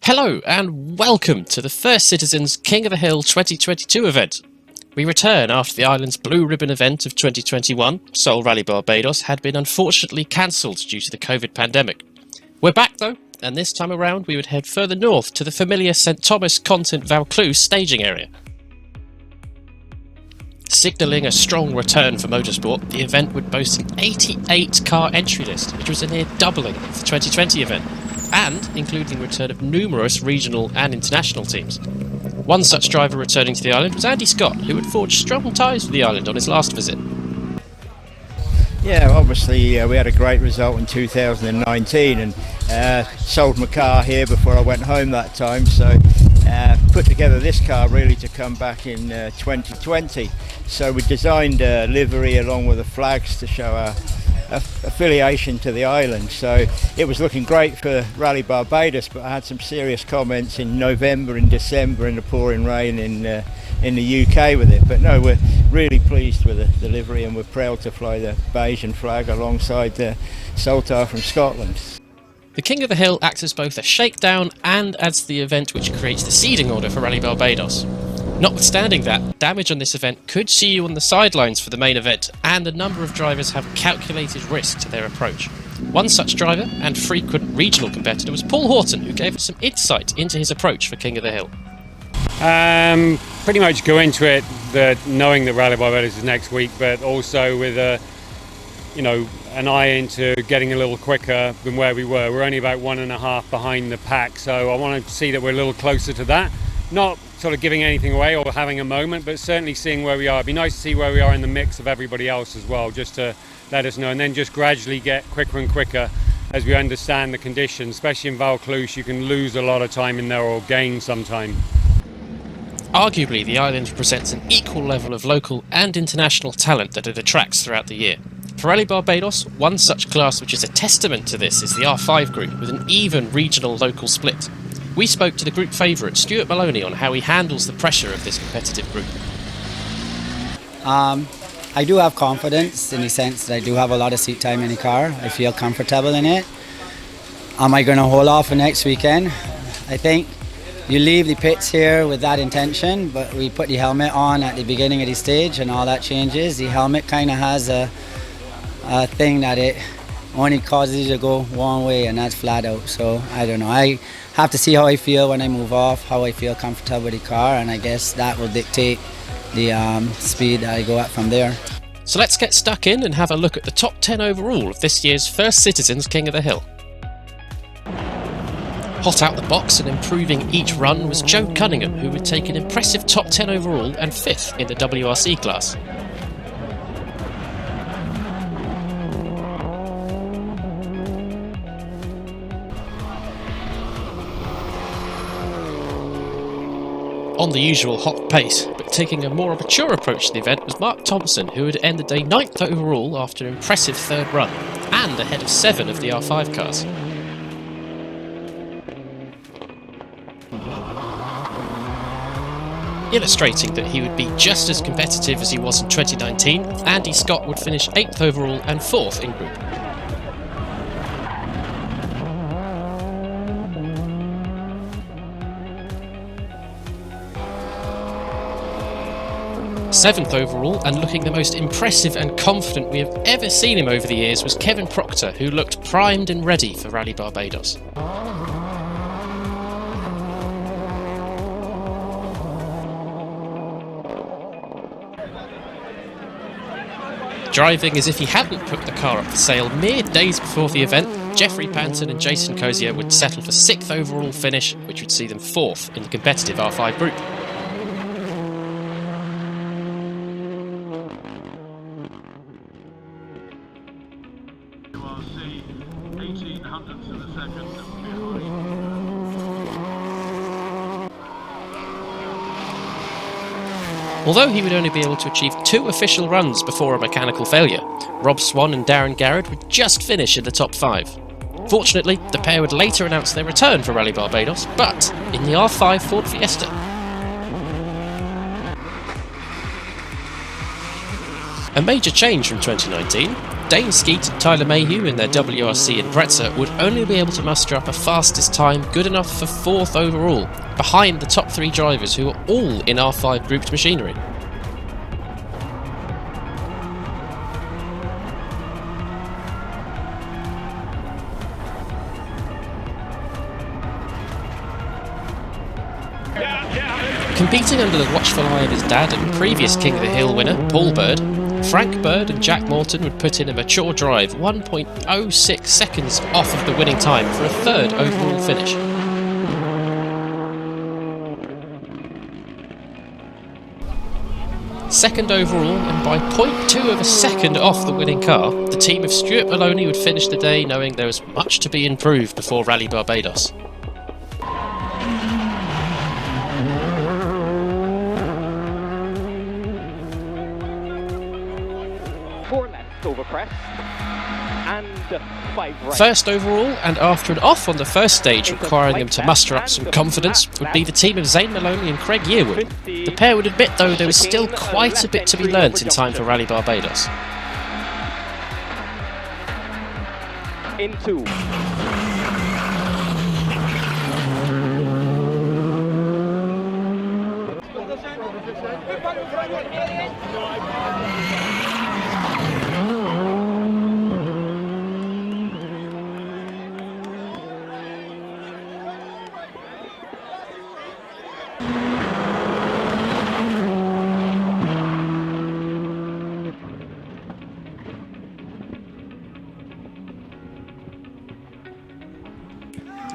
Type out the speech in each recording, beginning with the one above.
Hello and welcome to the First Citizens King of the Hill 2022 event. We return after the island's Blue Ribbon event of 2021, Seoul Rally Barbados, had been unfortunately cancelled due to the COVID pandemic. We're back though, and this time around we would head further north to the familiar St Thomas Content Vaucluse staging area. Signalling a strong return for motorsport, the event would boast an 88-car entry list, which was a near doubling of the 2020 event, and including the return of numerous regional and international teams. One such driver returning to the island was Andy Scott, who had forged strong ties with the island on his last visit. Yeah, obviously we had a great result in 2019 and sold my car here before I went home that time, so put together this car really to come back in 2020. So we designed a livery along with the flags to show our affiliation to the island. So it was looking great for Rally Barbados, but I had some serious comments in November and December in the pouring rain in the UK with it. But no, we're really pleased with the livery, and we're proud to fly the Bayesian flag alongside the Saltar from Scotland. The King of the Hill acts as both a shakedown and as the event which creates the seeding order for Rally Barbados. Notwithstanding that, damage on this event could see you on the sidelines for the main event, and a number of drivers have calculated risk to their approach. One such driver, and frequent regional competitor, was Paul Horton, who gave us some insight into his approach for King of the Hill. Pretty much go into it knowing that Rally Barbados is next week, but also with an eye into getting a little quicker than where we were. We're only about 1.5 behind the pack, so I want to see that we're a little closer to that. Not sort of giving anything away or having a moment, but certainly seeing where we are. It'd be nice to see where we are in the mix of everybody else as well, just to let us know, and then just gradually get quicker and quicker as we understand the conditions. Especially in Vaucluse, you can lose a lot of time in there or gain some time. Arguably, the island presents an equal level of local and international talent that it attracts throughout the year. For Rally Barbados, one such class which is a testament to this is the R5 group, with an even regional local split. We spoke to the group favourite, Stuart Maloney, on how he handles the pressure of this competitive group. I do have confidence in the sense that I do have a lot of seat time in the car. I feel comfortable in it. Am I going to hold off for next weekend? I think you leave the pits here with that intention, but we put the helmet on at the beginning of the stage and all that changes. The helmet kind of has a thing that it only causes you to go one way, and that's flat out. So I don't know. I have to see how I feel when I move off, how I feel comfortable with the car, and I guess that will dictate the speed that I go at from there. So let's get stuck in and have a look at the top 10 overall of this year's First Citizens King of the Hill. Hot out the box and improving each run was Joe Cunningham, who would take an impressive top 10 overall and 5th in the WRC class. On the usual hot pace, but taking a more mature approach to the event, was Mark Thompson, who had ended a 9th overall after an impressive 3rd run, and ahead of 7 of the R5 cars. Illustrating that he would be just as competitive as he was in 2019, Andy Scott would finish 8th overall and 4th in group. Seventh overall, and looking the most impressive and confident we have ever seen him over the years, was Kevin Proctor, who looked primed and ready for Rally Barbados. Driving as if he hadn't put the car up for sale mere days before the event, Jeffrey Panton and Jason Cozier would settle for 6th overall finish, which would see them 4th in the competitive R5 group. Although he would only be able to achieve 2 official runs before a mechanical failure, Rob Swan and Darren Garrett would just finish in the top 5. Fortunately, the pair would later announce their return for Rally Barbados, but in the R5 Ford Fiesta. A major change from 2019, Dane Skeet and Tyler Mayhew in their WRC and Bretzer would only be able to muster up a fastest time good enough for 4th overall, behind the top 3 drivers who are all in R5 grouped machinery. Competing under the watchful eye of his dad and previous King of the Hill winner, Paul Bird, Frank Bird and Jack Morton would put in a mature drive 1.06 seconds off of the winning time for a 3rd overall finish. Second overall, and by 0.2 of a second off the winning car, the team of Stuart Maloney would finish the day knowing there was much to be improved before Rally Barbados. Over press and 5 right. First overall, and after an off on the first stage requiring them to muster up some confidence, would be the team of Zane Maloney and Craig Yearwood. The pair would admit though there was still quite a bit to be learnt in time for Rally Barbados. Into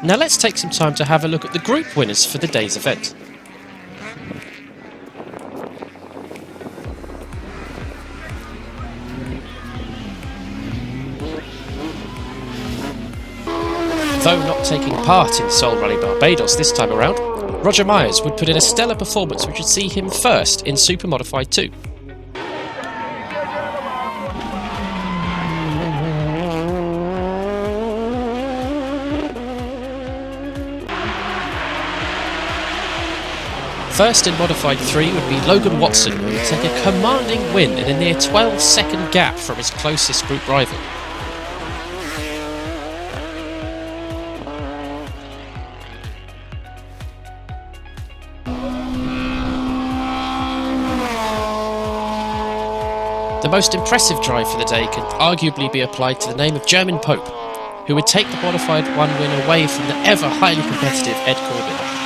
Now let's take some time to have a look at the group winners for the day's event. Though not taking part in Seoul Rally Barbados this time around, Roger Myers would put in a stellar performance which would see him first in Super Modified 2. First in Modified 3 would be Logan Watson, who would take a commanding win in a near 12-second gap from his closest group rival. The most impressive drive for the day can arguably be applied to the name of Jermaine Pope, who would take the Modified 1 win away from the ever highly competitive Ed Corbin.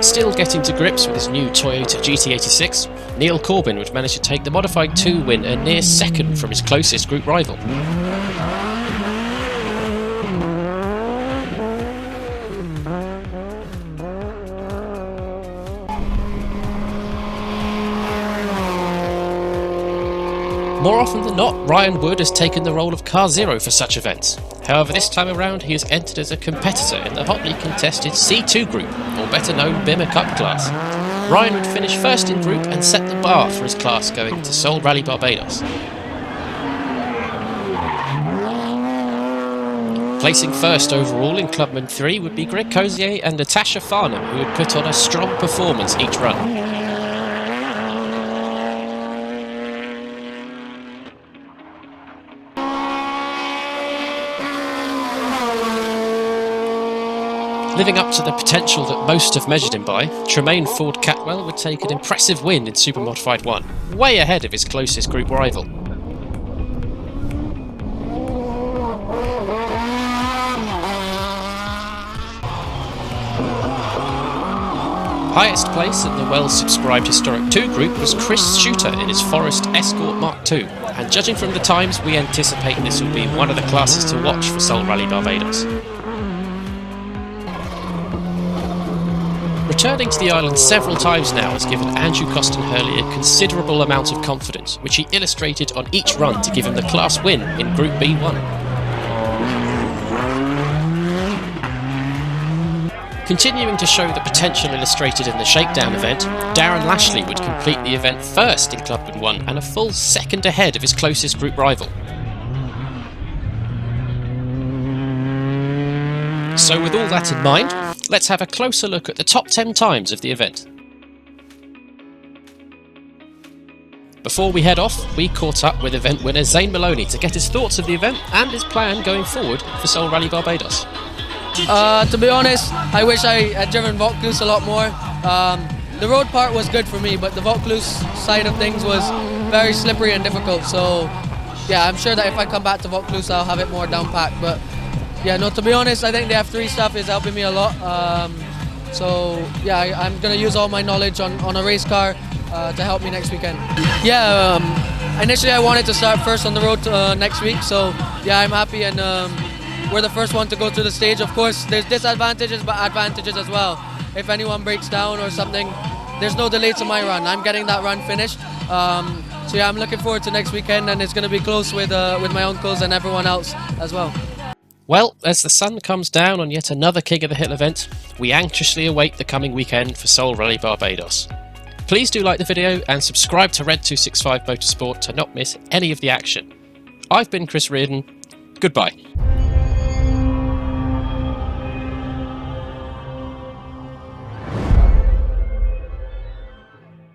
Still getting to grips with his new Toyota GT86, Neil Corbin would manage to take the Modified 2 win a near second from his closest group rival. More often than not, Ryan Wood has taken the role of Car Zero for such events. However, this time around he has entered as a competitor in the hotly contested C2 group, or better known Bimmer Cup class. Ryan would finish first in group and set the bar for his class going to Seoul Rally Barbados. Placing first overall in Clubman 3 would be Greg Cozier and Natasha Farnham, who would put on a strong performance each run. Living up to the potential that most have measured him by, Tremaine Ford Catwell would take an impressive win in Super Modified 1, way ahead of his closest group rival. Highest place in the well-subscribed Historic 2 group was Chris Shooter in his Forest Escort Mark II, and judging from the times, we anticipate this will be one of the classes to watch for Seoul Rally Barbados. Returning to the island several times now has given Andrew Coston Hurley a considerable amount of confidence, which he illustrated on each run to give him the class win in Group B1. Continuing to show the potential illustrated in the Shakedown event, Darren Lashley would complete the event first in Clubman 1 and a full second ahead of his closest group rival. So with all that in mind, let's have a closer look at the top 10 times of the event. Before we head off, we caught up with event winner Zane Maloney to get his thoughts of the event and his plan going forward for Seoul Rally Barbados. To be honest, I wish I had driven Vaucluse a lot more. The road part was good for me, but the Vaucluse side of things was very slippery and difficult. So yeah, I'm sure that if I come back to Vaucluse, I'll have it more down packed. But yeah, no, to be honest, I think the F3 stuff is helping me a lot. So yeah, I'm gonna use all my knowledge on a race car to help me next weekend. Yeah, initially I wanted to start first on the road next week. So yeah, I'm happy, and we're the first one to go through the stage. Of course, there's disadvantages but advantages as well. If anyone breaks down or something, there's no delay to my run. I'm getting that run finished. So yeah, I'm looking forward to next weekend, and it's going to be close with my uncles and everyone else as well. Well, as the sun comes down on yet another King of the Hill event, we anxiously await the coming weekend for Seoul Rally Barbados. Please do like the video and subscribe to Red 265 Motorsport to not miss any of the action. I've been Chris Reardon. Goodbye.